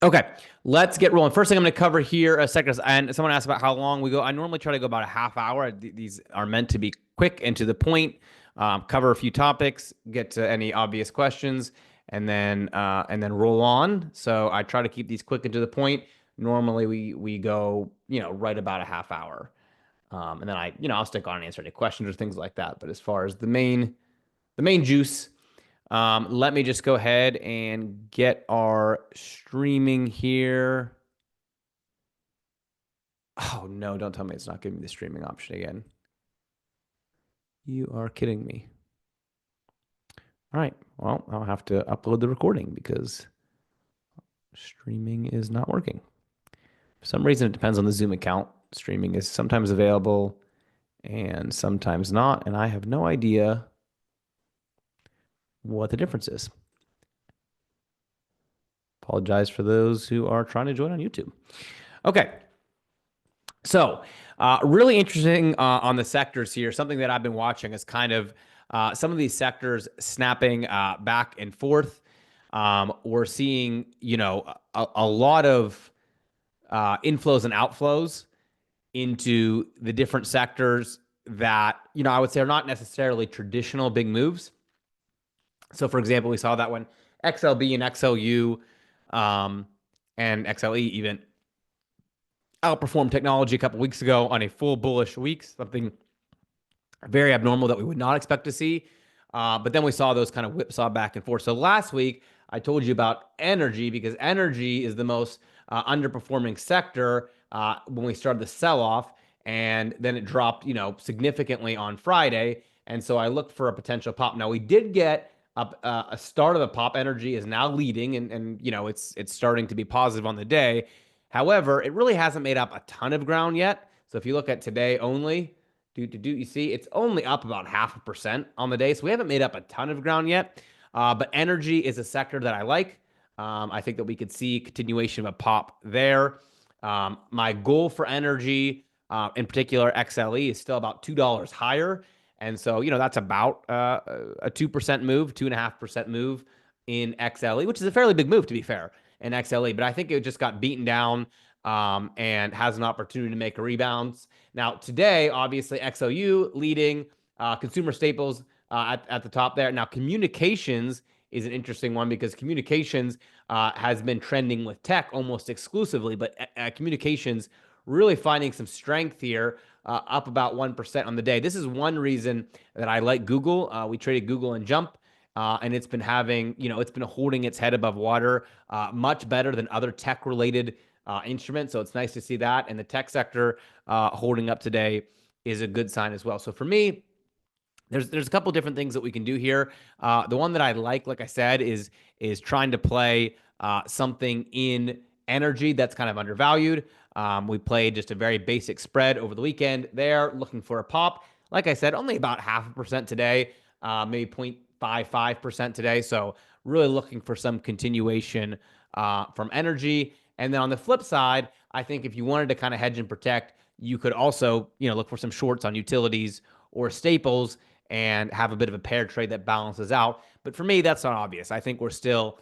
Okay, let's get rolling. First thing I'm going to cover here, sectors, and someone asked about how long we go. I normally try to go about a half hour. These are meant to be quick and to the point. Cover a few topics, get to any obvious questions, and then roll on. So I try to keep these quick and to the point. Normally we go right about a half hour, and then I'll stick on and answer any questions or things like that. But as far as the main juice. Let me just go ahead and get our streaming here. Oh, no, don't tell me it's not giving me the streaming option again. You are kidding me. All right, well, I'll have to upload the recording because streaming is not working. For some reason, it depends on the Zoom account. Streaming is sometimes available and sometimes not, and I have no idea what the difference is. Apologize for those who are trying to join on YouTube. Okay. So, really interesting on the sectors here. Something that I've been watching is kind of some of these sectors snapping back and forth. We're seeing, a lot of inflows and outflows into the different sectors that, I would say are not necessarily traditional big moves. So, for example, we saw that when XLB and XLU and XLE even outperformed technology a couple weeks ago on a full bullish week, something very abnormal that we would not expect to see. But then we saw those kind of whipsaw back and forth. So last week, I told you about energy because energy is the most underperforming sector when we started the sell-off. And then it dropped, significantly on Friday. And so I looked for a potential pop. Now we did get a start of a pop. Energy is now leading, and it's starting to be positive on the day. However, it really hasn't made up a ton of ground yet. So if you look at today only, you see it's only up about 0.5% on the day. So we haven't made up a ton of ground yet. But energy is a sector that I like. I think that we could see continuation of a pop there. My goal for energy, in particular XLE, is still about $2 higher. And so, that's about a 2% move, 2.5% move in XLE, which is a fairly big move, to be fair, in XLE. But I think it just got beaten down and has an opportunity to make a rebound. Now, today, obviously, XOU leading, consumer staples at the top there. Now, communications is an interesting one because communications has been trending with tech almost exclusively, but communications really finding some strength here, up about 1% on the day. This is one reason that I like Google. We traded Google and Jump. And it's been having, it's been holding its head above water much better than other tech-related instruments. So it's nice to see that. And the tech sector holding up today is a good sign as well. So for me, there's a couple different things that we can do here. The one that I like I said, is trying to play something in energy that's kind of undervalued. We played just a very basic spread over the weekend there, looking for a pop. Like I said, only about 0.5% today, maybe 0.55% today. So really looking for some continuation from energy. And then on the flip side, I think if you wanted to kind of hedge and protect, you could also, look for some shorts on utilities or staples and have a bit of a pair trade that balances out. But for me, that's not obvious. I think we're still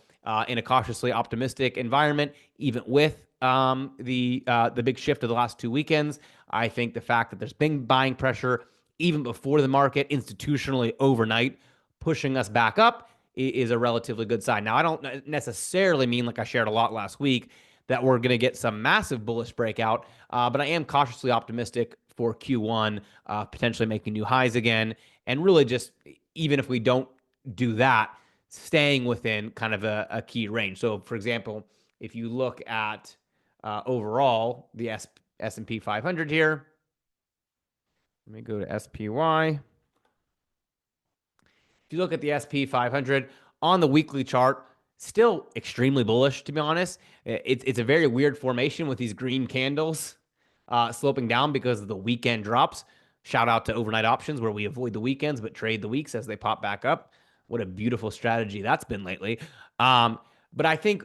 in a cautiously optimistic environment, even with the big shift of the last 2 weekends. I think the fact that there's been buying pressure even before the market, institutionally overnight, pushing us back up is a relatively good sign. Now, I don't necessarily mean, like I shared a lot last week, that we're going to get some massive bullish breakout, but I am cautiously optimistic for Q1, potentially making new highs again, and really just, even if we don't do that, staying within kind of a key range. So, for example, if you look at overall the S&P 500 here, let me go to SPY. If you look at the SP 500 on the weekly chart, still extremely bullish, to be honest. It's a very weird formation with these green candles sloping down because of the weekend drops. Shout out to overnight options where we avoid the weekends but trade the weeks as they pop back up. What a beautiful strategy that's been lately. But I think,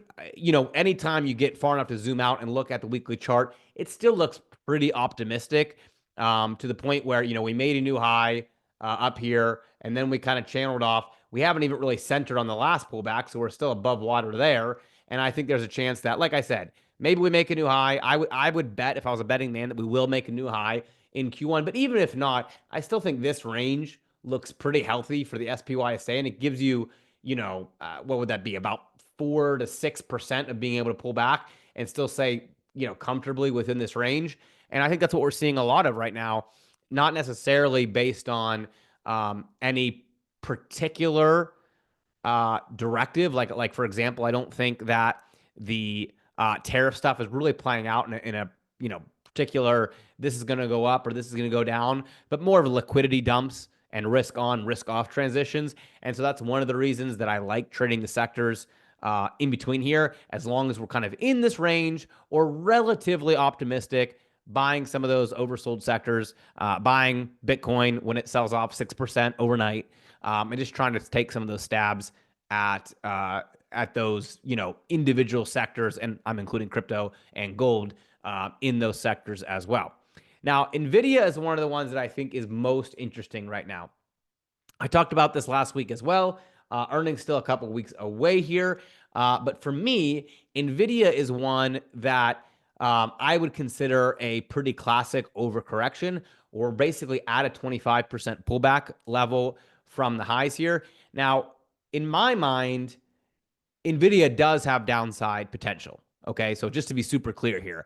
anytime you get far enough to zoom out and look at the weekly chart, it still looks pretty optimistic, to the point where, we made a new high up here, and then we kind of channeled off. We haven't even really centered on the last pullback, so we're still above water there. And I think there's a chance that, like I said, maybe we make a new high. I would bet, if I was a betting man, that we will make a new high in Q1. But even if not, I still think this range looks pretty healthy for the SPYSA, and it gives you, what would that be? About 4 to 6% of being able to pull back and still say, comfortably within this range. And I think that's what we're seeing a lot of right now, not necessarily based on any particular directive. Like for example, I don't think that the tariff stuff is really playing out in a particular, this is going to go up or this is going to go down, but more of liquidity dumps and risk on, risk off transitions. And so that's one of the reasons that I like trading the sectors in between here, as long as we're kind of in this range or relatively optimistic, buying some of those oversold sectors, buying Bitcoin when it sells off 6% overnight, and just trying to take some of those stabs at those individual sectors, and I'm including crypto and gold in those sectors as well. Now, Nvidia is one of the ones that I think is most interesting right now. I talked about this last week as well. Earnings still a couple weeks away here. But for me, Nvidia is one that I would consider a pretty classic overcorrection. We're basically at a 25% pullback level from the highs here. Now, in my mind, Nvidia does have downside potential. Okay, so just to be super clear here,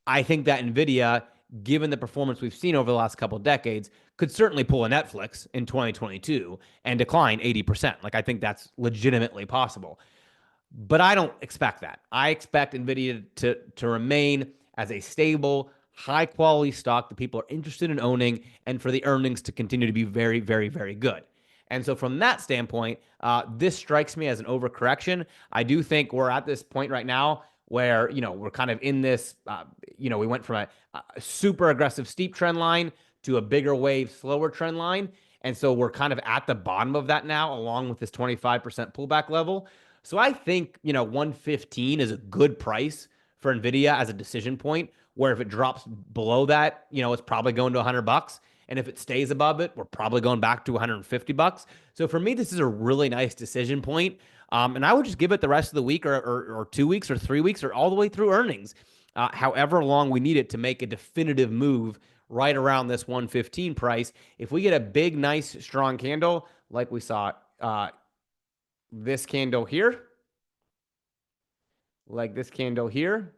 I think that Nvidia, given the performance we've seen over the last couple of decades, could certainly pull a Netflix in 2022 and decline 80%. Like, I think that's legitimately possible. But I don't expect that. I expect Nvidia to remain as a stable, high-quality stock that people are interested in owning, and for the earnings to continue to be very, very, very good. And so from that standpoint, this strikes me as an overcorrection. I do think we're at this point right now where, we're kind of in this, we went from a super aggressive steep trend line to a bigger wave, slower trend line. And so we're kind of at the bottom of that now, along with this 25% pullback level. So I think, 115 is a good price for Nvidia as a decision point, where if it drops below that, it's probably going to $100. And if it stays above it, we're probably going back to $150. So for me, this is a really nice decision point. And I would just give it the rest of the week or 2 weeks or 3 weeks or all the way through earnings, however long we need it to make a definitive move right around this 115 price. If we get a big, nice, strong candle like we saw this candle here, like this candle here,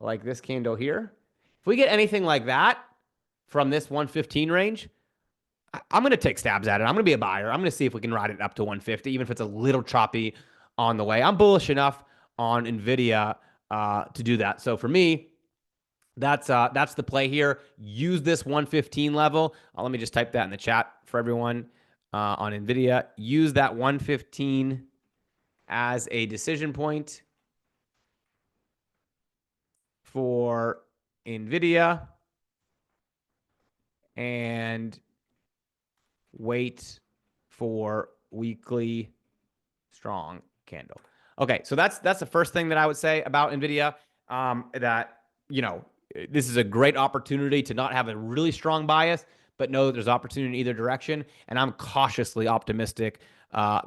like this candle here, if we get anything like that from this 115 range, I'm going to take stabs at it. I'm going to be a buyer. I'm going to see if we can ride it up to 150, even if it's a little choppy on the way. I'm bullish enough on Nvidia to do that. So for me, that's the play here. Use this 115 level. Let me just type that in the chat for everyone on Nvidia. Use that 115 as a decision point for Nvidia, and wait for weekly strong candle. Okay, so that's the first thing that I would say about Nvidia. That this is a great opportunity to not have a really strong bias, but know that there's opportunity in either direction. And I'm cautiously optimistic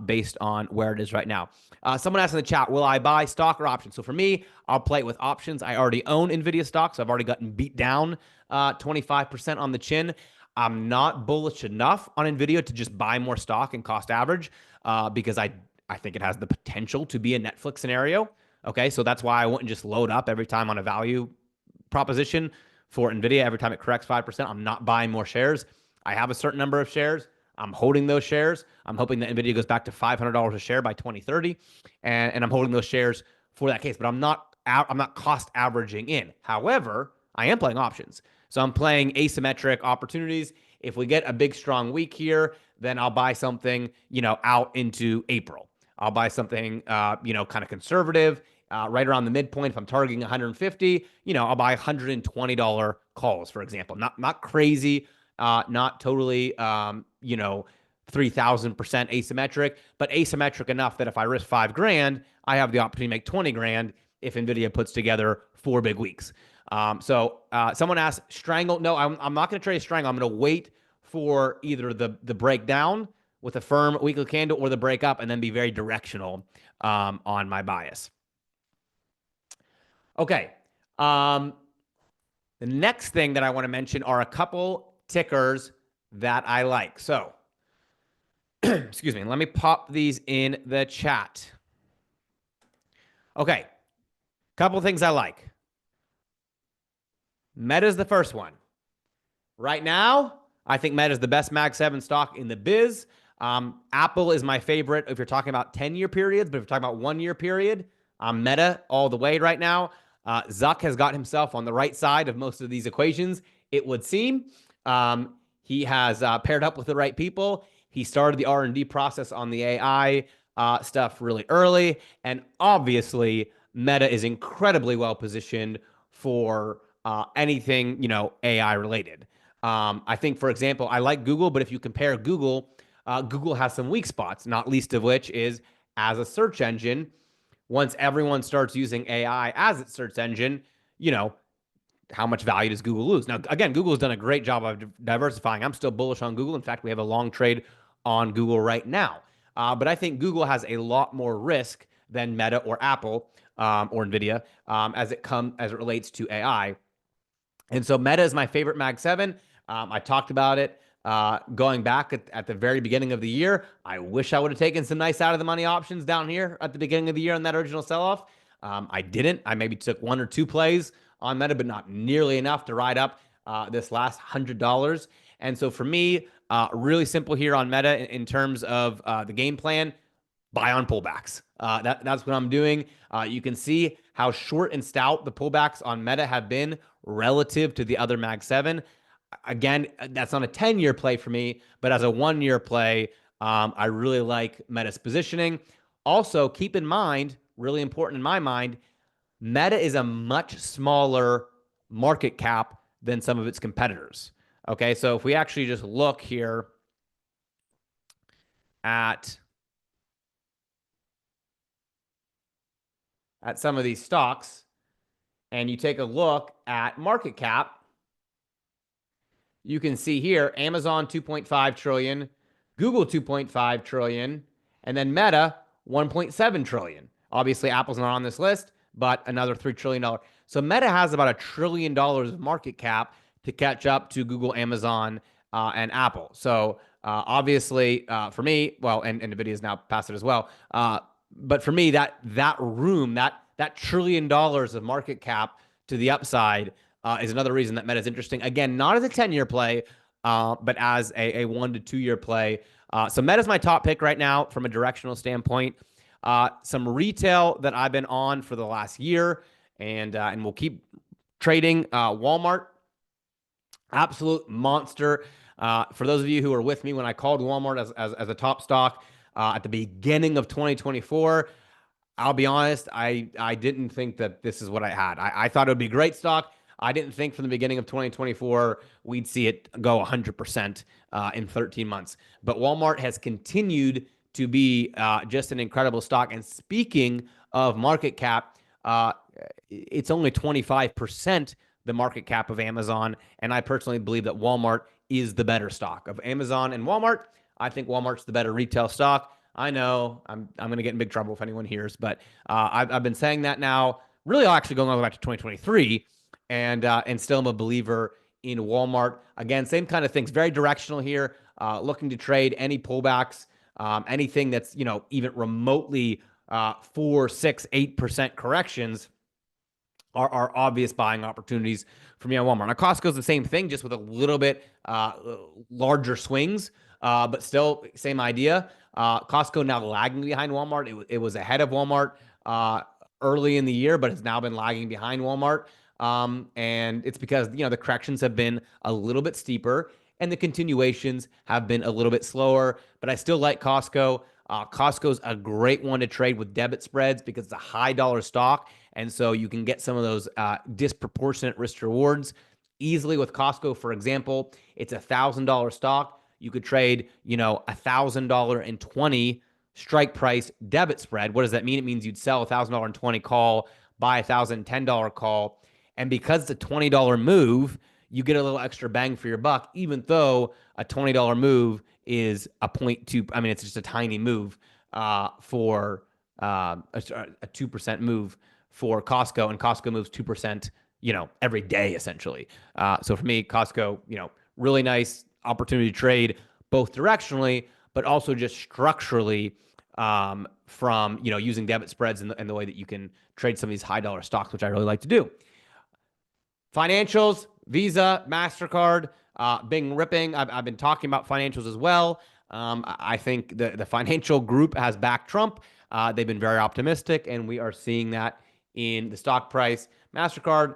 based on where it is right now. Someone asked in the chat, will I buy stock or options? So for me, I'll play it with options. I already own Nvidia stocks. So I've already gotten beat down 25% on the chin. I'm not bullish enough on Nvidia to just buy more stock and cost average because I think it has the potential to be a Netflix scenario. Okay, so that's why I wouldn't just load up every time on a value proposition for Nvidia. Every time it corrects 5%, I'm not buying more shares. I have a certain number of shares. I'm holding those shares. I'm hoping that Nvidia goes back to $500 a share by 2030, and I'm holding those shares for that case. But I'm not cost averaging in. However, I am playing options. So I'm playing asymmetric opportunities. If we get a big strong week here, then I'll buy something, out into April. I'll buy something, kind of conservative, right around the midpoint. If I'm targeting 150, I'll buy $120 calls, for example. Not crazy, not totally, 3,000% asymmetric, but asymmetric enough that if I risk $5,000, I have the opportunity to make $20,000 if Nvidia puts together 4 big weeks. So someone asked, strangle. No, I'm not going to trade a strangle. I'm going to wait for either the breakdown, with a firm weekly candle or the breakup, and then be very directional on my bias. Okay. The next thing that I want to mention are a couple tickers that I like. So, excuse me, let me pop these in the chat. Okay. Couple things I like. Meta's the first one. Right now, I think Meta is the best Mag 7 stock in the biz. Apple is my favorite if you're talking about 10-year periods, but if you're talking about 1-year period, Meta all the way right now. Zuck has got himself on the right side of most of these equations, it would seem. He has paired up with the right people. He started the R&D process on the AI stuff really early. And obviously, Meta is incredibly well positioned for anything, AI related. I think, for example, I like Google, but if you compare Google, Google has some weak spots, not least of which is as a search engine. Once everyone starts using AI as its search engine, how much value does Google lose? Now, again, Google has done a great job of diversifying. I'm still bullish on Google. In fact, we have a long trade on Google right now. But I think Google has a lot more risk than Meta or Apple or Nvidia as it relates to AI. And so Meta is my favorite Mag 7. I talked about it going back at the very beginning of the year. I wish I would have taken some nice out of the money options down here at the beginning of the year on that original sell-off. I didn't. I maybe took 1 or 2 plays on Meta, but not nearly enough to ride up this last $100. And so for me, really simple here on Meta in terms of the game plan. Buy on pullbacks. That's what I'm doing. You can see how short and stout the pullbacks on Meta have been relative to the other Mag 7. Again, that's not a 10-year play for me, but as a 1-year play, I really like Meta's positioning. Also, keep in mind, really important in my mind, Meta is a much smaller market cap than some of its competitors. Okay, so if we actually just look here at some of these stocks, and you take a look at market cap, you can see here Amazon 2.5 trillion, Google 2.5 trillion, and then Meta 1.7 trillion. Obviously, Apple's not on this list, but another $3 trillion. So Meta has about $1 trillion of market cap to catch up to Google, Amazon, and Apple. So obviously, for me, well, and Nvidia is now past it as well. But for me, that room, that $1 trillion of market cap to the upside is another reason that Meta is interesting. Again, not as a 10-year play, but as a 1 to 2 year play. So Meta is my top pick right now from a directional standpoint. Some retail that I've been on for the last year, and we'll keep trading. Walmart, absolute monster. For those of you who were with me when I called Walmart as a top stock at the beginning of 2024, I'll be honest, I didn't think that this is what I had. I thought it would be great stock. I didn't think from the beginning of 2024 we'd see it go 100% in 13 months. But Walmart has continued to be just an incredible stock. And speaking of market cap, it's only 25% the market cap of Amazon. And I personally believe that Walmart is the better stock of Amazon and Walmart. I think Walmart's the better retail stock. I know I'm going to get in big trouble if anyone hears, but I've been saying that now, really actually going all the way back to 2023, and still am a believer in Walmart. Again, same kind of things, very directional here, looking to trade any pullbacks, anything that's even remotely 4, 6, 8% corrections are obvious buying opportunities for me on Walmart. Now, Costco's the same thing, just with a little bit larger swings, but still same idea. Costco now lagging behind Walmart. It was ahead of Walmart early in the year, but has now been lagging behind Walmart. And it's because, the corrections have been a little bit steeper and the continuations have been a little bit slower, but I still like Costco. Costco's a great one to trade with debit spreads because it's a high dollar stock. And so you can get some of those disproportionate risk rewards easily with Costco. For example, it's $1,000 stock. You could trade, $1,000.20 strike price debit spread. What does that mean? It means you'd sell $1,000.20 call, buy $1,010 call. And because it's a $20 move, you get a little extra bang for your buck, even though a $20 move is a 0.2. I mean, it's just a tiny move for a 2% move for Costco, and Costco moves 2%, every day essentially. So for me, Costco, really nice opportunity to trade both directionally, but also just structurally from using debit spreads and the way that you can trade some of these high dollar stocks, which I really like to do. Financials, Visa, MasterCard, Bing ripping. I've been talking about financials as well. I think the financial group has backed Trump. They've been very optimistic, and we are seeing that in the stock price. MasterCard,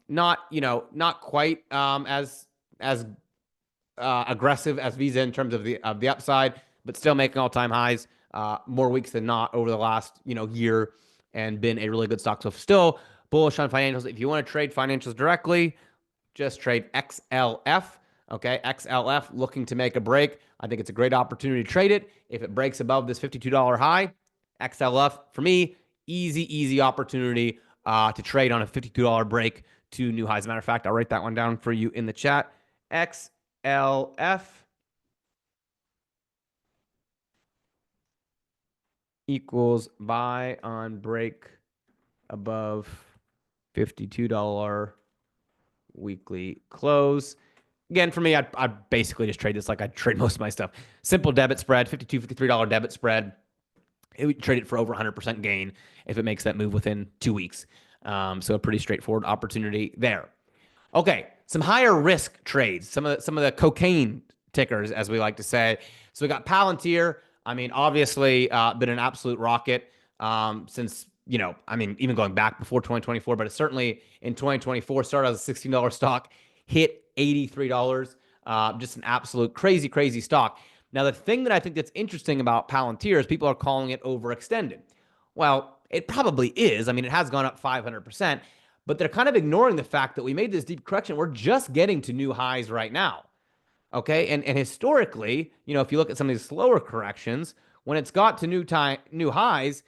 not quite as aggressive as Visa in terms of the upside, but still making all-time highs more weeks than not over the last year, and been a really good stock. So still bullish on financials. If you want to trade financials directly, just trade XLF. Okay, XLF looking to make a break. I think it's a great opportunity to trade it. If it breaks above this $52 high, XLF for me, easy opportunity to trade on a $52 break to new highs. As a matter of fact, I'll write that one down for you in the chat. XLF equals buy on break above $52 weekly close. Again, for me, I'd basically just trade this like I trade most of my stuff. Simple debit spread, $52, $53 debit spread. It would trade it for over 100% gain if it makes that move within 2 weeks. So a pretty straightforward opportunity there. Okay, some higher risk trades, some of the cocaine tickers, as we like to say. So we got Palantir. I mean, obviously, been an absolute rocket since, even going back before 2024, but it's certainly in 2024, started as a $16 stock, hit $83. Just an absolute crazy stock. Now, the thing that I think that's interesting about Palantir is people are calling it overextended. Well, it probably is. I mean, it has gone up 500%, but they're kind of ignoring the fact that we made this deep correction. We're just getting to new highs right now. Okay, and historically, if you look at some of these slower corrections, when it's got to new highs,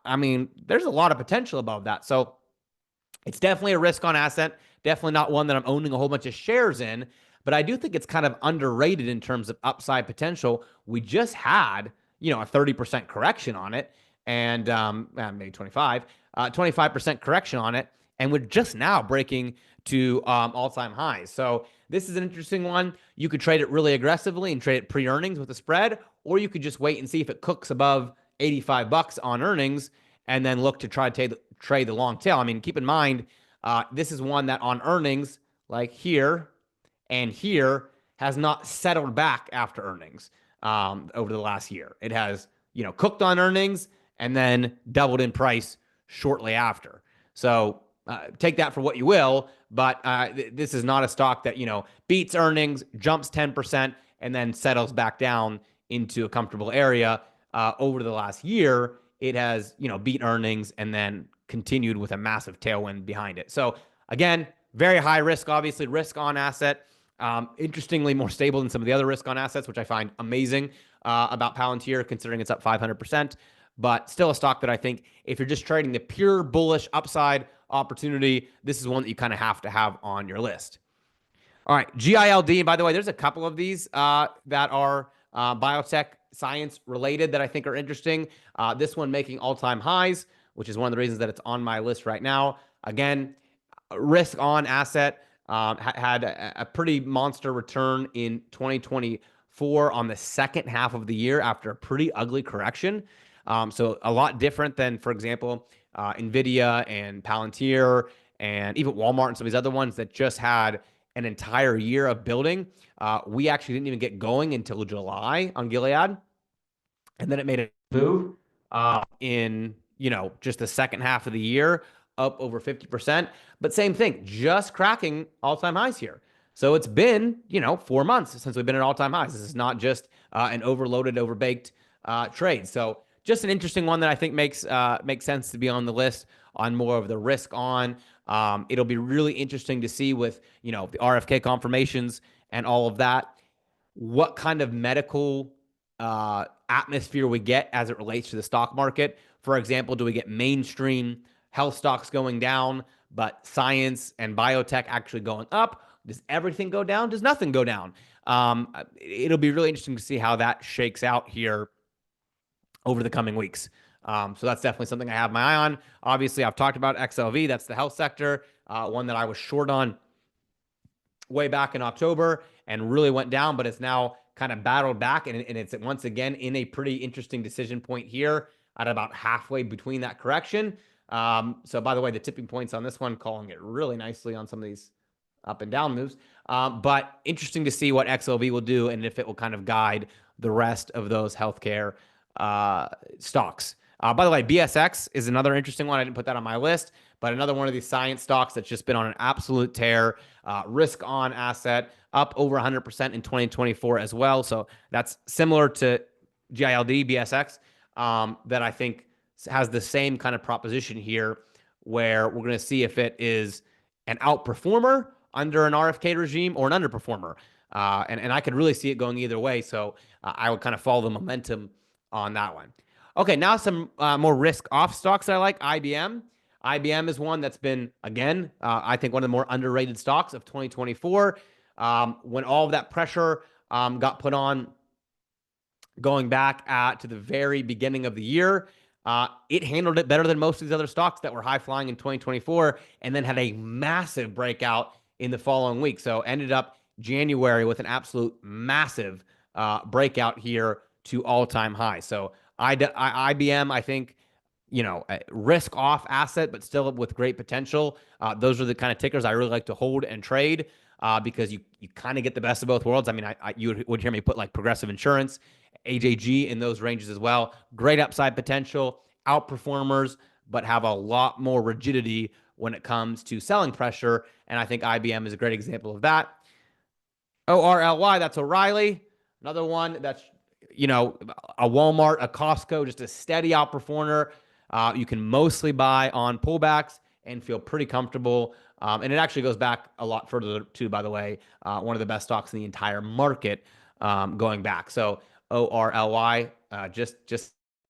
I mean, there's a lot of potential above that. So it's definitely a risk on asset, definitely not one that I'm owning a whole bunch of shares in, but I do think it's kind of underrated in terms of upside potential. We just had, a 30% correction on it, and maybe 25% correction on it, and we're just now breaking to all-time highs. So this is an interesting one. You could trade it really aggressively and trade it pre-earnings with a spread, or you could just wait and see if it cooks above $85 on earnings and then look to try to trade the long tail. I mean, keep in mind, this is one that on earnings, like here and here, has not settled back after earnings over the last year. It has, cooked on earnings and then doubled in price shortly after. So take that for what you will, but this is not a stock that, beats earnings, jumps 10%, and then settles back down into a comfortable area. Over the last year, it has, beat earnings and then continued with a massive tailwind behind it. So again, very high risk, obviously, risk on asset. Interestingly, more stable than some of the other risk on assets, which I find amazing about Palantir, considering it's up 500%. But still a stock that I think if you're just trading the pure bullish upside opportunity, this is one that you kind of have to have on your list. All right, GILD. And by the way, there's a couple of these that are biotech science related that I think are interesting. This one making all-time highs, which is one of the reasons that it's on my list right now. Again, risk on asset, had a pretty monster return in 2024 on the second half of the year after a pretty ugly correction. So a lot different than, for example, Nvidia and Palantir and even Walmart and some of these other ones that just had an entire year of building. We actually didn't even get going until July on Gilead. And then it made a move in, just the second half of the year, up over 50%. But same thing, just cracking all-time highs here. So it's been, 4 months since we've been at all-time highs. This is not just an overloaded, overbaked trade. So just an interesting one that I think makes sense to be on the list on more of the risk on. It'll be really interesting to see with, the RFK confirmations and all of that, what kind of medical atmosphere we get as it relates to the stock market. For example, do we get mainstream health stocks going down, but science and biotech actually going up? Does everything go down? Does nothing go down? It'll be really interesting to see how that shakes out here over the coming weeks. So that's definitely something I have my eye on. Obviously, I've talked about XLV. That's the health sector, one that I was short on way back in October and really went down, but it's now kind of battled back. And it's once again in a pretty interesting decision point here at about halfway between that correction. So by the way, the tipping points on this one, calling it really nicely on some of these up and down moves. But interesting to see what XLV will do and if it will kind of guide the rest of those healthcare stocks. By the way, BSX is another interesting one. I didn't put that on my list, but another one of these science stocks that's just been on an absolute tear. Risk on asset up over 100% in 2024 as well. So that's similar to GILD, BSX, that I think has the same kind of proposition here, where we're going to see if it is an outperformer under an RFK regime or an underperformer. And I could really see it going either way. So I would kind of follow the momentum on that one. Okay, now some more risk-off stocks that I like. IBM. IBM is one that's been, again, I think one of the more underrated stocks of 2024. When all of that pressure got put on going back to the very beginning of the year, it handled it better than most of these other stocks that were high-flying in 2024 and then had a massive breakout in the following week. So ended up January with an absolute massive breakout here to all-time high. So IBM, I think, a risk-off asset, but still with great potential. Those are the kind of tickers I really like to hold and trade because you kind of get the best of both worlds. I mean, you would hear me put like Progressive Insurance, AJG in those ranges as well. Great upside potential, outperformers, but have a lot more rigidity when it comes to selling pressure. And I think IBM is a great example of that. ORLY, that's O'Reilly. Another one that's, a Walmart, a Costco, just a steady outperformer. You can mostly buy on pullbacks and feel pretty comfortable. And it actually goes back a lot further too, by the way. One of the best stocks in the entire market going back. So ORLY, just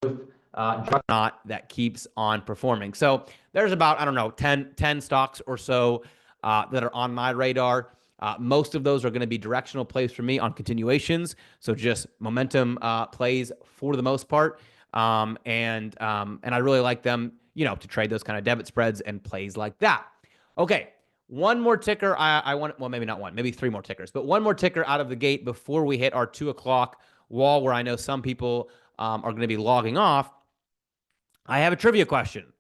juggernaut that keeps on performing. So there's about, I don't know, 10 stocks or so that are on my radar. Most of those are going to be directional plays for me on continuations. So just momentum plays for the most part. And I really like them, to trade those kind of debit spreads and plays like that. Okay. One more ticker. I want, well, maybe not one, maybe three more tickers, but one more ticker out of the gate before we hit our 2 o'clock wall, where I know some people are going to be logging off. I have a trivia question.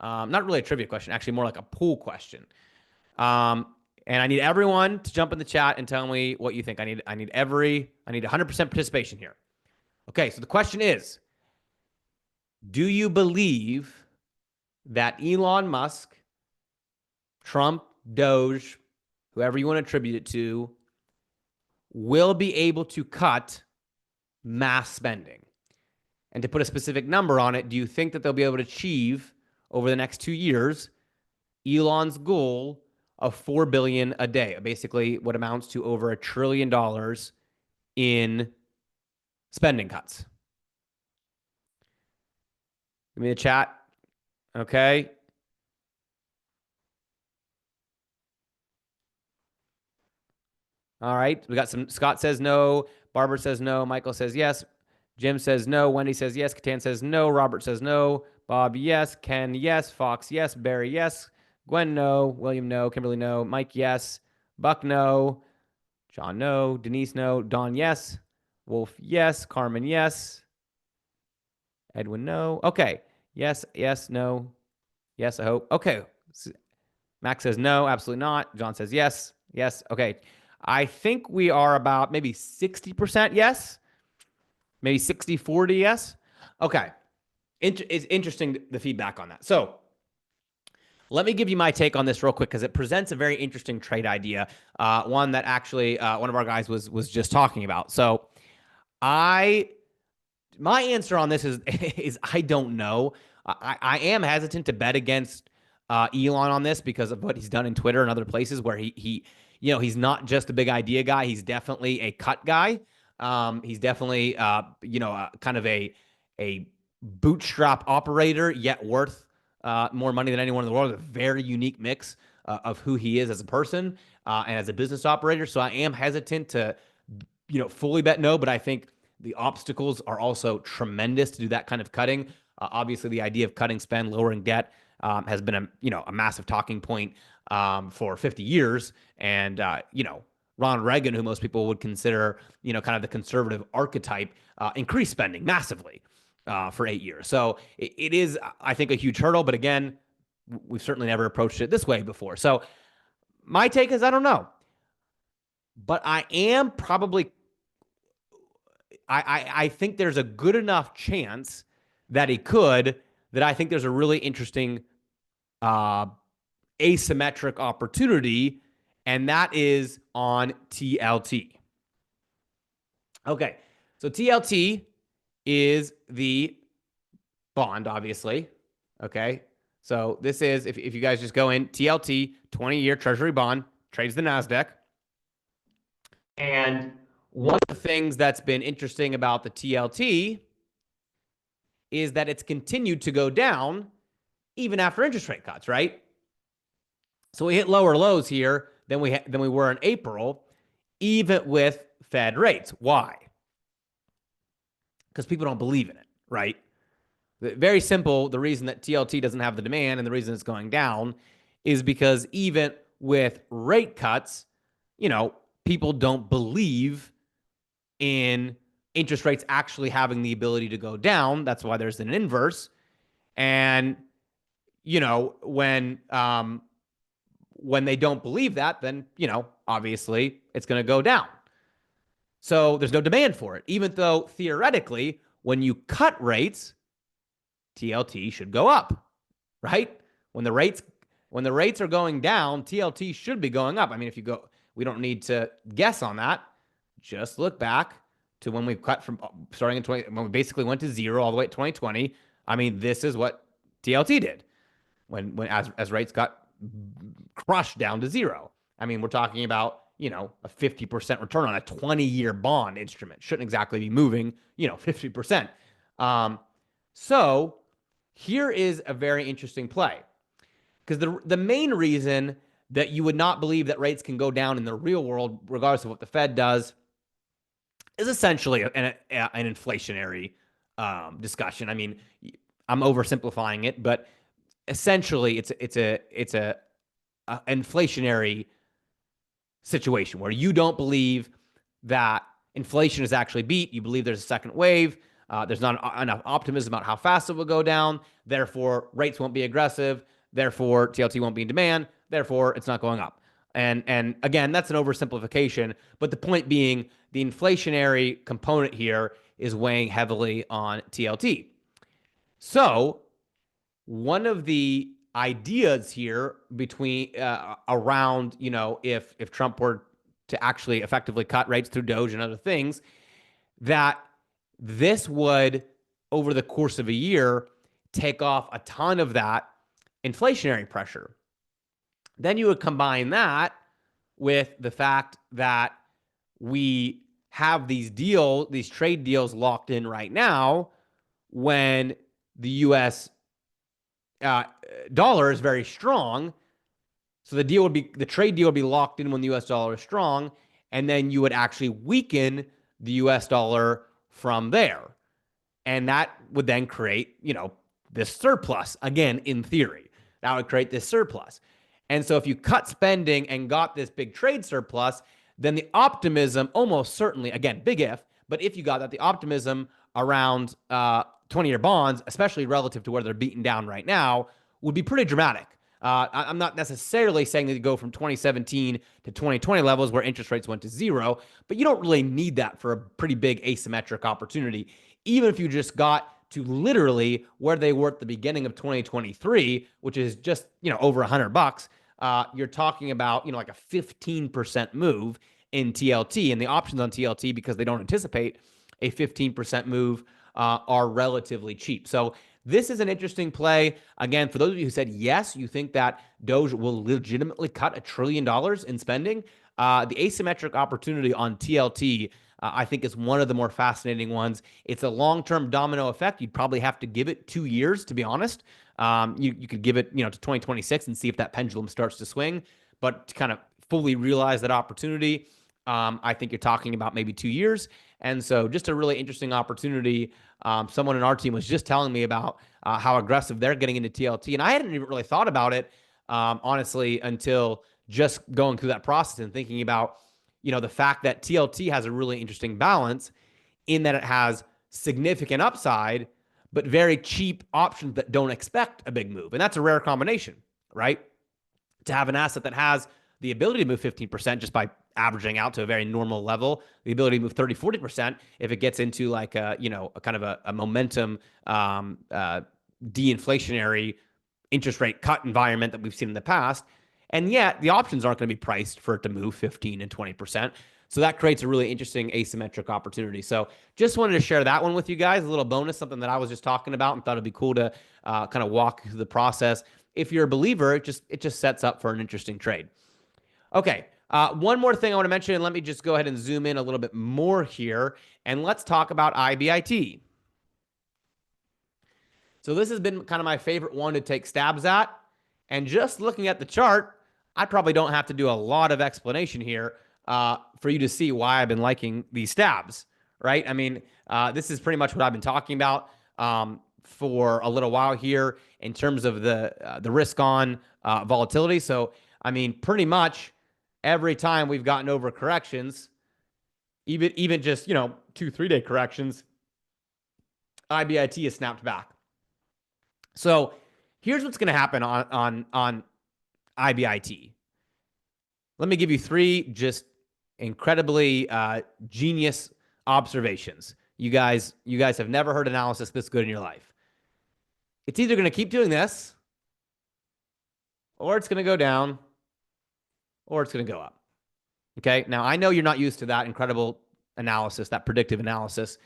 Not really a trivia question, actually more like a pool question. And I need everyone to jump in the chat and tell me what you think. I need 100% participation here. Okay, so the question is, do you believe that Elon Musk, Trump, Doge, whoever you want to attribute it to, will be able to cut mass spending? And to put a specific number on it, do you think that they'll be able to achieve over the next 2 years Elon's goal of $4 billion a day, basically what amounts to over $1 trillion in spending cuts? Give me a chat. Okay. All right. We got some. Scott says no. Barbara says no. Michael says yes. Jim says no. Wendy says yes. Catan says no. Robert says no. Bob, yes. Ken, yes. Fox, yes. Barry, yes. Gwen, no. William, no. Kimberly, no. Mike, yes. Buck, no. John, no. Denise, no. Don, yes. Wolf, yes. Carmen, yes. Edwin, no. Okay. Yes, yes, no. Yes, I hope. Okay. Max says no, absolutely not. John says yes. Yes. Okay. I think we are about maybe 60% yes. Maybe 60-40 yes. Okay. It's interesting, the feedback on that. So let me give you my take on this real quick because it presents a very interesting trade idea. One that actually one of our guys was just talking about. So my answer on this is I don't know. I am hesitant to bet against Elon on this because of what he's done in Twitter and other places where he's not just a big idea guy. He's definitely a cut guy. He's definitely kind of a bootstrap operator, yet worth more money than anyone in the world. A very unique mix of who he is as a person and as a business operator. So I am hesitant to, fully bet no, but I think the obstacles are also tremendous to do that kind of cutting. Obviously, the idea of cutting spend, lowering debt has been a massive talking point for 50 years. And, Ronald Reagan, who most people would consider, kind of the conservative archetype, increased spending massively for 8 years. So it is, I think, a huge hurdle. But again, we've certainly never approached it this way before. So my take is I don't know. But I am probably, I think there's a good enough chance that he could, that I think there's a really interesting asymmetric opportunity, and that is on TLT. Okay, so TLT is the bond, obviously. Okay, so this is, if you guys just go in, TLT, 20-year Treasury bond, trades the NASDAQ. And one of the things that's been interesting about the TLT is that it's continued to go down even after interest rate cuts, right? So we hit lower lows here than we were in April, even with Fed rates. Why? Because people don't believe in it, right? Very simple. The reason that TLT doesn't have the demand and the reason it's going down is because even with rate cuts, people don't believe in interest rates actually having the ability to go down. That's why there's an inverse. And, when they don't believe that, then, obviously it's going to go down. So there's no demand for it, even though theoretically, when you cut rates, TLT should go up, right? When the rates are going down, TLT should be going up. I mean, we don't need to guess on that. Just look back to when we cut from starting in when we basically went to zero all the way to 2020. I mean, this is what TLT did as rates got crushed down to zero. I mean, we're talking about, a 50% return on a 20-year bond instrument. Shouldn't exactly be moving, 50%. So here is a very interesting play, because the main reason that you would not believe that rates can go down in the real world, regardless of what the Fed does, is essentially an inflationary discussion. I mean, I'm oversimplifying it, but essentially it's a inflationary situation where you don't believe that inflation is actually beat. You believe there's a second wave. There's not enough optimism about how fast it will go down. Therefore, rates won't be aggressive. Therefore, TLT won't be in demand. Therefore, it's not going up. And again, that's an oversimplification. But the point being, the inflationary component here is weighing heavily on TLT. So one of the ideas here around, if Trump were to actually effectively cut rates through Doge and other things, that this would, over the course of a year, take off a ton of that inflationary pressure. Then you would combine that with the fact that we have these trade deals locked in right now, when the U.S. Dollar is very strong. So the trade deal would be locked in when the U.S. dollar is strong, and then you would actually weaken the U.S. dollar from there. And that would then create, this surplus, again, in theory. That would create this surplus. And so if you cut spending and got this big trade surplus, then the optimism, almost certainly, again, big if, but if you got that, the optimism around 20-year bonds, especially relative to where they're beaten down right now, would be pretty dramatic. I'm not necessarily saying that you go from 2017 to 2020 levels where interest rates went to zero, but you don't really need that for a pretty big asymmetric opportunity. Even if you just got to literally where they were at the beginning of 2023, which is just, over $100, you're talking about, like a 15% move in TLT, and the options on TLT, because they don't anticipate a 15% move, are relatively cheap. So this is an interesting play. Again, for those of you who said, yes, you think that Doge will legitimately cut $1 trillion in spending, the asymmetric opportunity on TLT I think is one of the more fascinating ones. It's a long-term domino effect. You'd probably have to give it 2 years, to be honest. You could give it, to 2026 and see if that pendulum starts to swing. But to kind of fully realize that opportunity, I think you're talking about maybe 2 years. And so just a really interesting opportunity. Someone in our team was just telling me about how aggressive they're getting into TLT. And I hadn't even really thought about it, honestly, until just going through that process and thinking about, the fact that TLT has a really interesting balance in that it has significant upside, but very cheap options that don't expect a big move. And that's a rare combination, right? To have an asset that has the ability to move 15% just by averaging out to a very normal level, the ability to move 30, 40% if it gets into like a kind of a momentum de-inflationary interest rate cut environment that we've seen in the past. And yet the options aren't going to be priced for it to move 15 and 20%. So that creates a really interesting asymmetric opportunity. So just wanted to share that one with you guys, a little bonus, something that I was just talking about and thought it'd be cool to kind of walk through the process. If you're a believer, it just sets up for an interesting trade. Okay, one more thing I want to mention, and let me just go ahead and zoom in a little bit more here, and let's talk about IBIT. So this has been kind of my favorite one to take stabs at, and just looking at the chart, I probably don't have to do a lot of explanation here for you to see why I've been liking these stabs, right? I mean, this is pretty much what I've been talking about for a little while here in terms of the risk on volatility. So, I mean, pretty much every time we've gotten over corrections, even just 2-3 day corrections, IBIT has snapped back. So here's what's going to happen on IBIT. Let me give you 3 just incredibly genius observations. You guys have never heard analysis this good in your life. It's either going to keep doing this, or it's going to go down, or it's going to go up. Okay. Now I know you're not used to that incredible analysis, that predictive analysis,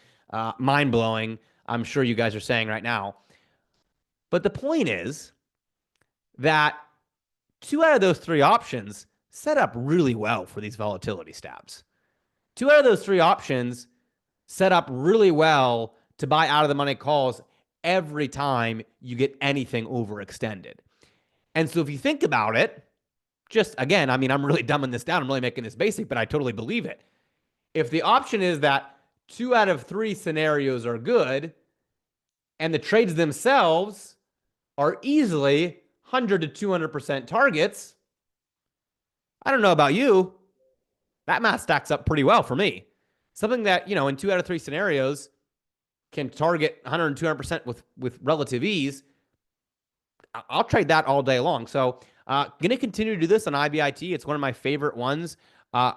mind blowing. I'm sure you guys are saying right now. But the point is that 2 out of those 3 options set up really well for these volatility stabs. 2 out of those 3 options set up really well to buy out of the money calls every time you get anything overextended. And so if you think about it, just again, I mean, I'm really dumbing this down. I'm really making this basic, but I totally believe it. If the option is that 2 out of 3 scenarios are good, and the trades themselves are easily 100 to 200% targets, I don't know about you, that math stacks up pretty well for me. Something that, in 2 out of 3 scenarios can target 100 and 200% with relative ease, I'll trade that all day long. So going to continue to do this on IBIT. It's one of my favorite ones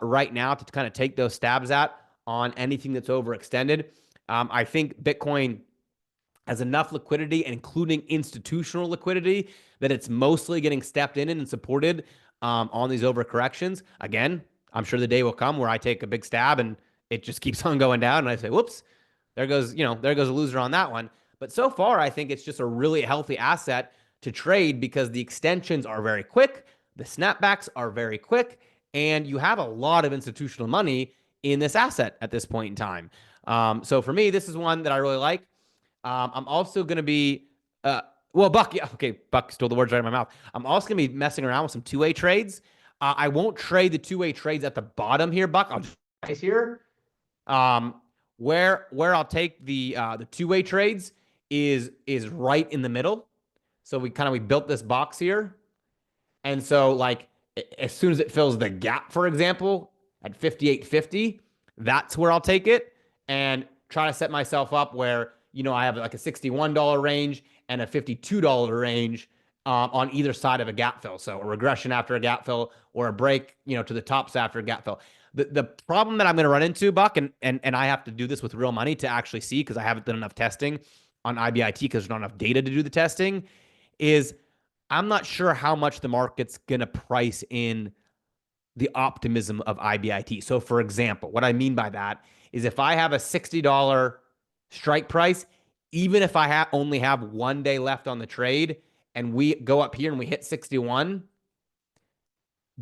right now to kind of take those stabs at on anything that's overextended. I think Bitcoin has enough liquidity, including institutional liquidity, that it's mostly getting stepped in and supported on these overcorrections. Again, I'm sure the day will come where I take a big stab and it just keeps on going down and I say, whoops, there goes a loser on that one. But so far, I think it's just a really healthy asset to trade because the extensions are very quick, the snapbacks are very quick, and you have a lot of institutional money in this asset at this point in time. So for me, this is one that I really like. I'm also going to be, Buck, yeah, okay, Buck stole the words right out of my mouth. I'm also going to be messing around with some 2-way trades. I won't trade the 2-way trades at the bottom here, Buck. I'll just right here. Where I'll take the 2-way trades is right in the middle. So we built this box here. And so like as soon as it fills the gap, for example, at 58.50, that's where I'll take it and try to set myself up where, I have like a $61 range and a $52 range on either side of a gap fill. So a regression after a gap fill or a break, to the tops after a gap fill. The problem that I'm going to run into, Buck, and I have to do this with real money to actually see because I haven't done enough testing on IBIT because there's not enough data to do the testing, is I'm not sure how much the market's going to price in the optimism of IBIT. So for example, what I mean by that is if I have a $60 strike price, even if I only have 1 day left on the trade and we go up here and we hit 61,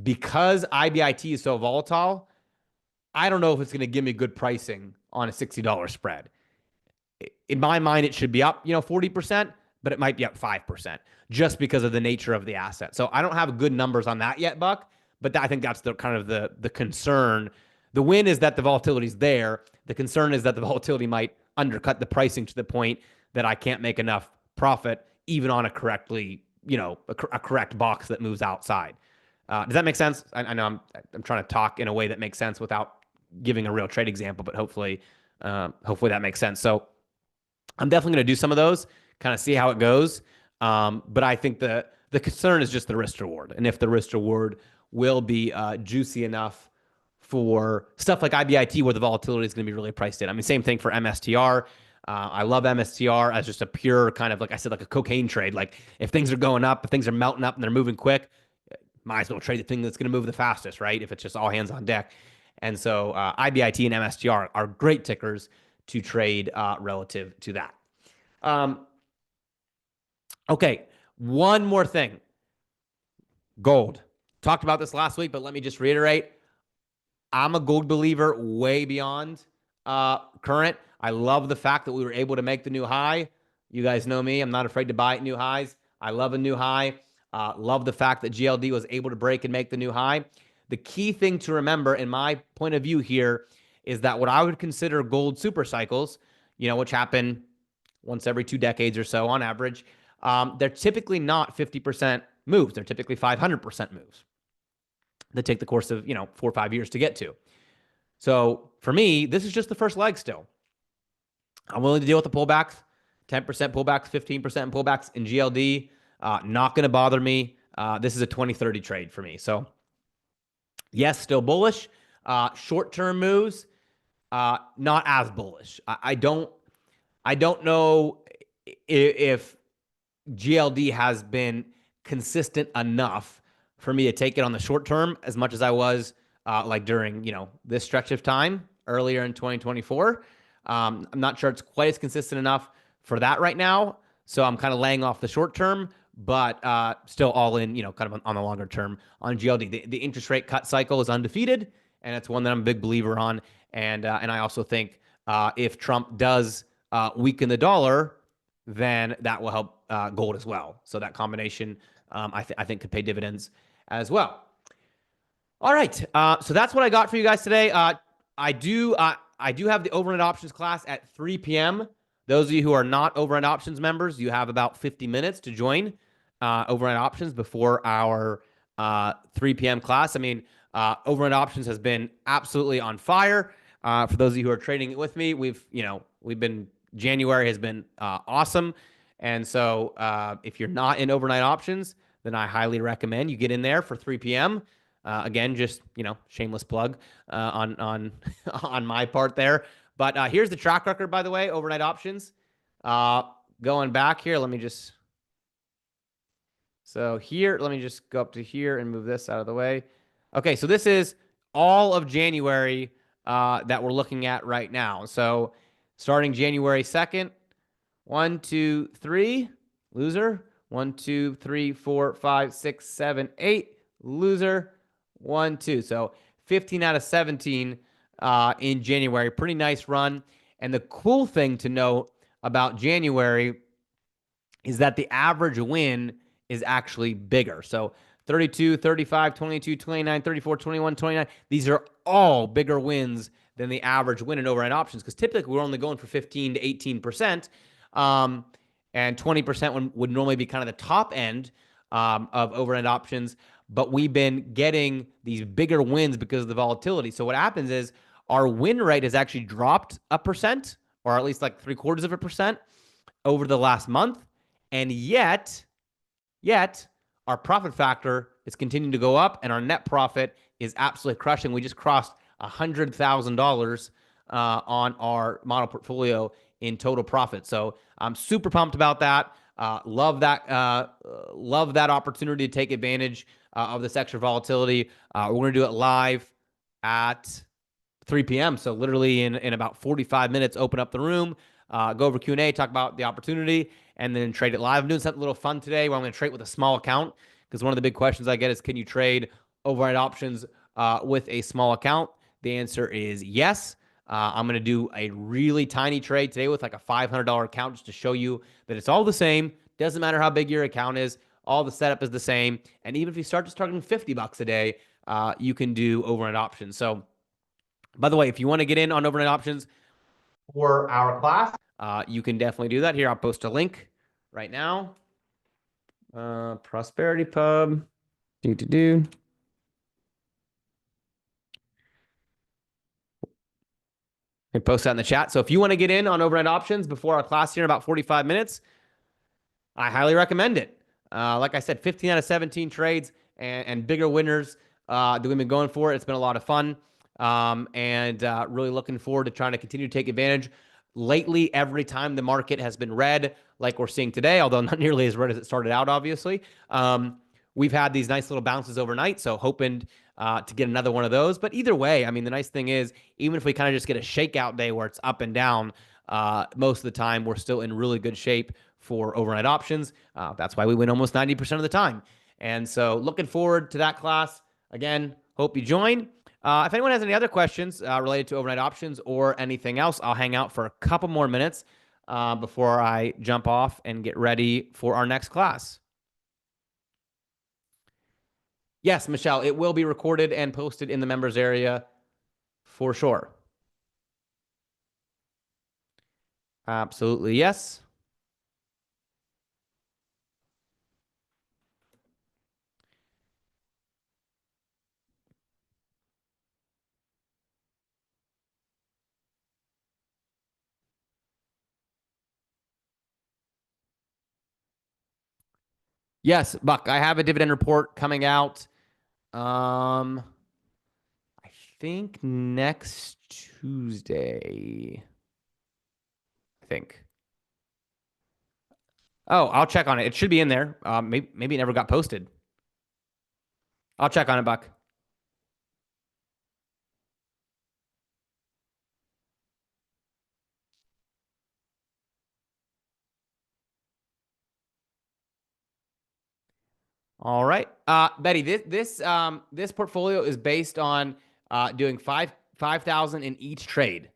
because IBIT is so volatile, I don't know if it's going to give me good pricing on a $60 spread. In my mind, it should be up, 40%, but it might be up 5% just because of the nature of the asset. So I don't have good numbers on that yet, Buck, but I think that's the kind of the concern. The win is that the volatility is there. The concern is that the volatility might undercut the pricing to the point that I can't make enough profit even on a correctly, a correct box that moves outside. Does that make sense? I know I'm trying to talk in a way that makes sense without giving a real trade example, but hopefully that makes sense. So I'm definitely going to do some of those, kind of see how it goes. But I think the concern is just the risk reward, and if the risk reward will be juicy enough for stuff like IBIT where the volatility is going to be really priced in. I mean, same thing for MSTR. I love MSTR as just a pure kind of, like I said, like a cocaine trade. Like if things are going up, if things are melting up and they're moving quick, might as well trade the thing that's going to move the fastest, right? If it's just all hands on deck. And so IBIT and MSTR are great tickers to trade relative to that. Okay, one more thing. Gold. Talked about this last week, but let me just reiterate. I'm a gold believer way beyond current. I love the fact that we were able to make the new high. You guys know me. I'm not afraid to buy at new highs. I love a new high. Love the fact that GLD was able to break and make the new high. The key thing to remember, in my point of view here, is that what I would consider gold super cycles, which happen once every 2 decades or so on average, they're typically not 50% moves. They're typically 500% moves that take the course of, 4 or 5 years to get to. So for me, this is just the first leg still. I'm willing to deal with the pullbacks, 10% pullbacks, 15% pullbacks in GLD. Not going to bother me. This is a 20-30 trade for me. So yes, still bullish. Short-term moves, not as bullish. I don't know if GLD has been consistent enough for me to take it on the short term as much as I was like during, this stretch of time earlier in 2024. I'm not sure it's quite as consistent enough for that right now. So I'm kind of laying off the short term, but still all in, kind of on the longer term on GLD. The interest rate cut cycle is undefeated, and it's one that I'm a big believer on. And I also think if Trump does weaken the dollar, then that will help gold as well. So that combination, I think, could pay dividends as well. All right, so that's what I got for you guys today. I do have the overnight options class at 3 p.m. Those of you who are not overnight options members, you have about 50 minutes to join overnight options before our 3 p.m. class. I mean, overnight options has been absolutely on fire. For those of you who are trading it with me, January has been awesome. And so if you're not in overnight options, then I highly recommend you get in there for 3 p.m. Again, just, shameless plug on my part there. But here's the track record, by the way, overnight options. Going back here, let me just go up to here and move this out of the way. Okay, so this is all of January that we're looking at right now. So starting January 2nd, 1, 2, 3, loser. 1, 2, 3, 4, 5, 6, 7, 8, loser. 1, 2. So 15 out of 17 in January. Pretty nice run. And the cool thing to note about January is that the average win is actually bigger. So 32, 35, 22, 29, 34, 21, 29. These are all bigger wins than the average win in overnight options, because typically we're only going for 15 to 18%. And 20% would normally be kind of the top end of overnight options. But we've been getting these bigger wins because of the volatility. So what happens is our win rate has actually dropped 1%, or at least like 0.75% over the last month. And yet our profit factor is continuing to go up, and our net profit is absolutely crushing. We just crossed $100,000 on our model portfolio in total profit. So I'm super pumped about that. Love that opportunity to take advantage of this extra volatility. We're going to do it live at 3 p.m. So literally in about 45 minutes, open up the room, go over Q&A, talk about the opportunity, and then trade it live. I'm doing something a little fun today where I'm going to trade with a small account, because one of the big questions I get is, can you trade overnight options with a small account? The answer is yes. I'm going to do a really tiny trade today with like a $500 account just to show you that it's all the same. Doesn't matter how big your account is. All the setup is the same. And even if you start just targeting $50 a day, you can do overnight options. So, by the way, if you want to get in on overnight options for our class, you can definitely do that. Here, I'll post a link right now. Prosperity Pub. Do. And post that in the chat. So if you want to get in on overnight options before our class here in about 45 minutes, I highly recommend it. Like I said, 15 out of 17 trades and bigger winners that we've been going for. It's been a lot of fun, and really looking forward to trying to continue to take advantage. Lately, every time the market has been red, like we're seeing today, although not nearly as red as it started out, obviously, we've had these nice little bounces overnight, so hoping to get another one of those. But either way, I mean, the nice thing is, even if we kind of just get a shakeout day where it's up and down, most of the time we're still in really good shape for overnight options. That's why we win almost 90% of the time. And so looking forward to that class. Again, hope you join. If anyone has any other questions related to overnight options or anything else, I'll hang out for a couple more minutes before I jump off and get ready for our next class. Yes, Michelle, it will be recorded and posted in the members area for sure. Absolutely, yes. Yes, Buck, I have a dividend report coming out. I think next Tuesday. I think. Oh, I'll check on it. It should be in there. Maybe it never got posted. I'll check on it, Buck. All right, Betty. This portfolio is based on doing 5,000 in each trade.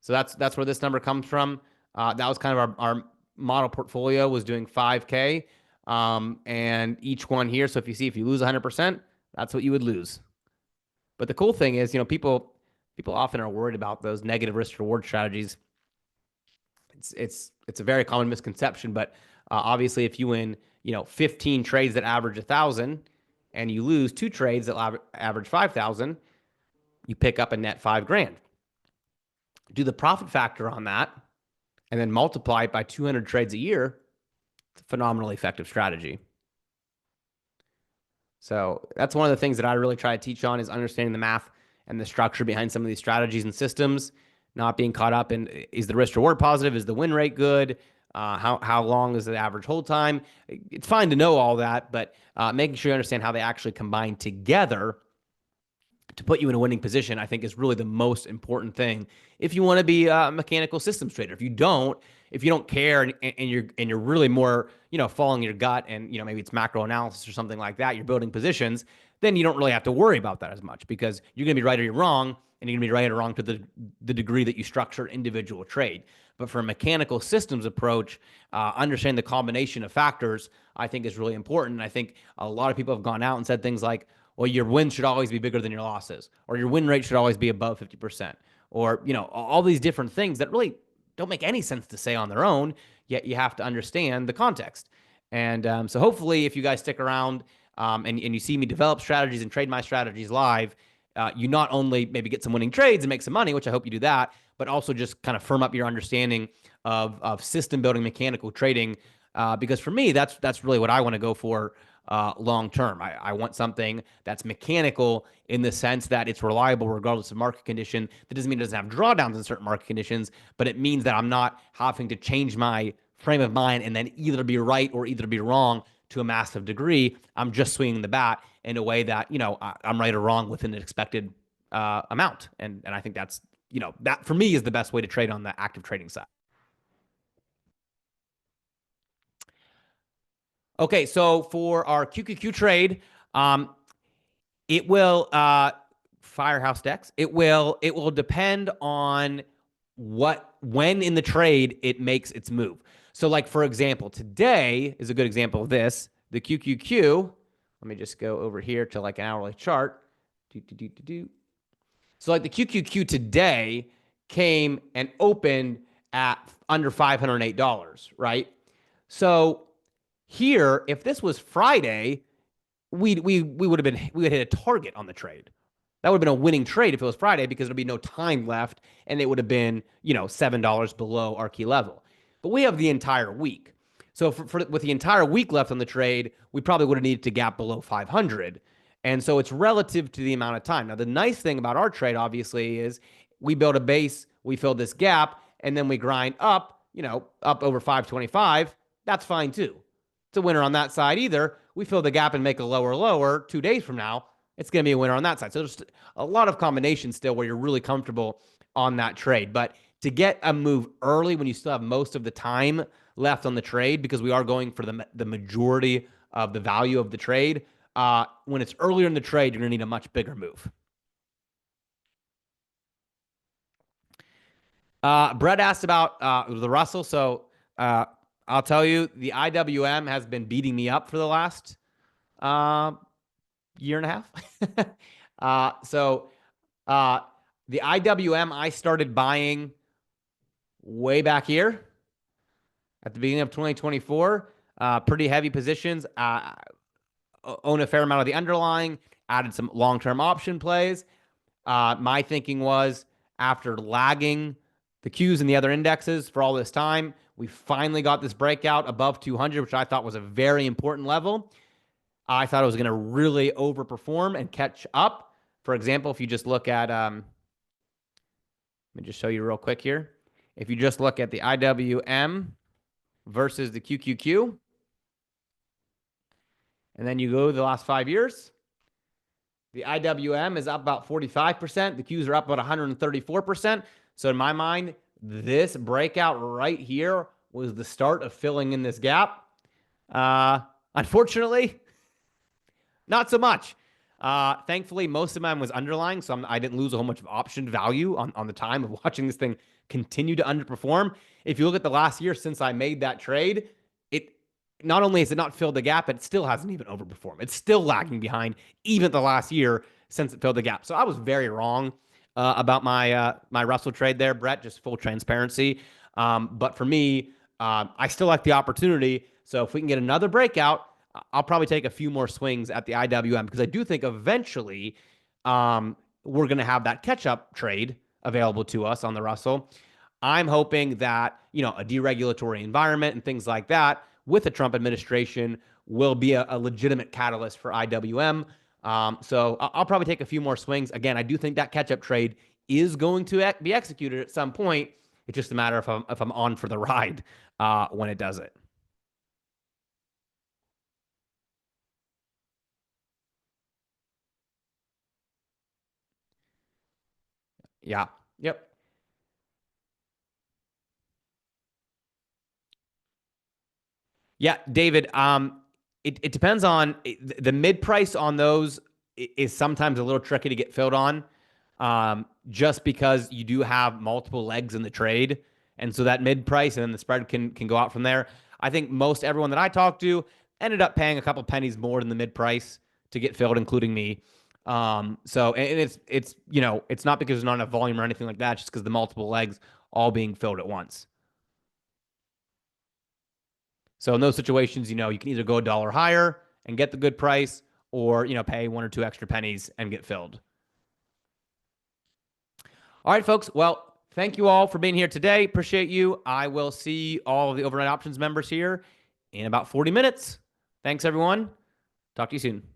So that's where this number comes from. That was kind of our model portfolio was doing 5K, and each one here. So if you lose 100%, that's what you would lose. But the cool thing is, people often are worried about those negative risk reward strategies. It's a very common misconception, but obviously if you win 15 trades that average 1,000 and you lose 2 trades that average 5,000, you pick up a net $5,000. Do the profit factor on that and then multiply it by 200 trades a year. It's a phenomenally effective strategy. So that's one of the things that I really try to teach on is understanding the math and the structure behind some of these strategies and systems, not being caught up in, is the risk reward positive? Is the win rate good? How long is the average hold time? It's fine to know all that, but making sure you understand how they actually combine together to put you in a winning position, I think is really the most important thing. If you want to be a mechanical systems trader, if you don't care and you're really more, following your gut and, maybe it's macro analysis or something like that, you're building positions, then you don't really have to worry about that as much because you're going to be right or you're wrong, and you're going to be right or wrong to the degree that you structure individual trade. But for a mechanical systems approach, understanding the combination of factors, I think is really important. And I think a lot of people have gone out and said things like, well, your wins should always be bigger than your losses, or your win rate should always be above 50%, or, all these different things that really don't make any sense to say on their own, yet you have to understand the context. And so hopefully if you guys stick around and you see me develop strategies and trade my strategies live, you not only maybe get some winning trades and make some money, which I hope you do that, but also just kind of firm up your understanding of system building, mechanical trading, because for me, that's really what I want to go for long term. I want something that's mechanical in the sense that it's reliable regardless of market condition. That doesn't mean it doesn't have drawdowns in certain market conditions, but it means that I'm not having to change my frame of mind and then either be right or either be wrong to a massive degree. I'm just swinging the bat in a way that, I'm right or wrong within an expected amount. And I think that's, that for me is the best way to trade on the active trading side. Okay, so for our QQQ trade, it will firehouse decks. It will depend on when in the trade it makes its move. So like, for example, today is a good example of this. The QQQ, let me just go over here to like an hourly chart. So like the QQQ today came and opened at under $508, right? So here, if this was Friday, we would hit a target on the trade. That would have been a winning trade if it was Friday, because there'd be no time left and it would have been, $7 below our key level. But we have the entire week. So with the entire week left on the trade, we probably would have needed to gap below 500. And so it's relative to the amount of time. Now, the nice thing about our trade, obviously, is we build a base, we fill this gap, and then we grind up, up over 525. That's fine too. It's a winner on that side either. We fill the gap and make a lower 2 days from now. It's going to be a winner on that side. So there's a lot of combinations still where you're really comfortable on that trade. But to get a move early when you still have most of the time left on the trade, because we are going for the majority of the value of the trade, when it's earlier in the trade, you're going to need a much bigger move. Brett asked about the Russell. So I'll tell you, the IWM has been beating me up for the last year and a half. So the IWM I started buying way back here at the beginning of 2024. Pretty heavy positions. Own a fair amount of the underlying. Added some long-term option plays. My thinking was, after lagging the Qs and the other indexes for all this time, we finally got this breakout above 200, which I thought was a very important level. I thought it was going to really overperform and catch up. For example, if you just look at, let me just show you real quick here. If you just look at the IWM versus the QQQ, and then you go the last 5 years, the IWM is up about 45%. The Qs are up about 134%. So in my mind, this breakout right here was the start of filling in this gap. Unfortunately, not so much. Thankfully, most of mine was underlying, so I didn't lose a whole bunch of option value on the time of watching this thing continue to underperform. If you look at the last year since I made that trade, it not only has it not filled the gap, it still hasn't even overperformed. It's still lagging behind even the last year since it filled the gap. So I was very wrong about my Russell trade there, Brett, just full transparency. But for me, I still like the opportunity. So if we can get another breakout, I'll probably take a few more swings at the IWM, because I do think eventually we're going to have that catch-up trade available to us on the Russell. I'm hoping that, a deregulatory environment and things like that with the Trump administration will be a legitimate catalyst for IWM. So I'll probably take a few more swings. Again, I do think that catch-up trade is going to be executed at some point. It's just a matter if I'm on for the ride when it does it. Yeah. Yep. Yeah, David. It depends on the mid price on those is sometimes a little tricky to get filled on, just because you do have multiple legs in the trade, and so that mid price and then the spread can go out from there. I think most everyone that I talked to ended up paying a couple pennies more than the mid price to get filled, including me. So and it's not because there's not enough volume or anything like that, just because the multiple legs all being filled at once. So in those situations, you can either go a dollar higher and get the good price, or pay 1 or 2 extra pennies and get filled. All right, folks. Well, thank you all for being here today. Appreciate you. I will see all of the Overnight Options members here in about 40 minutes. Thanks, everyone. Talk to you soon.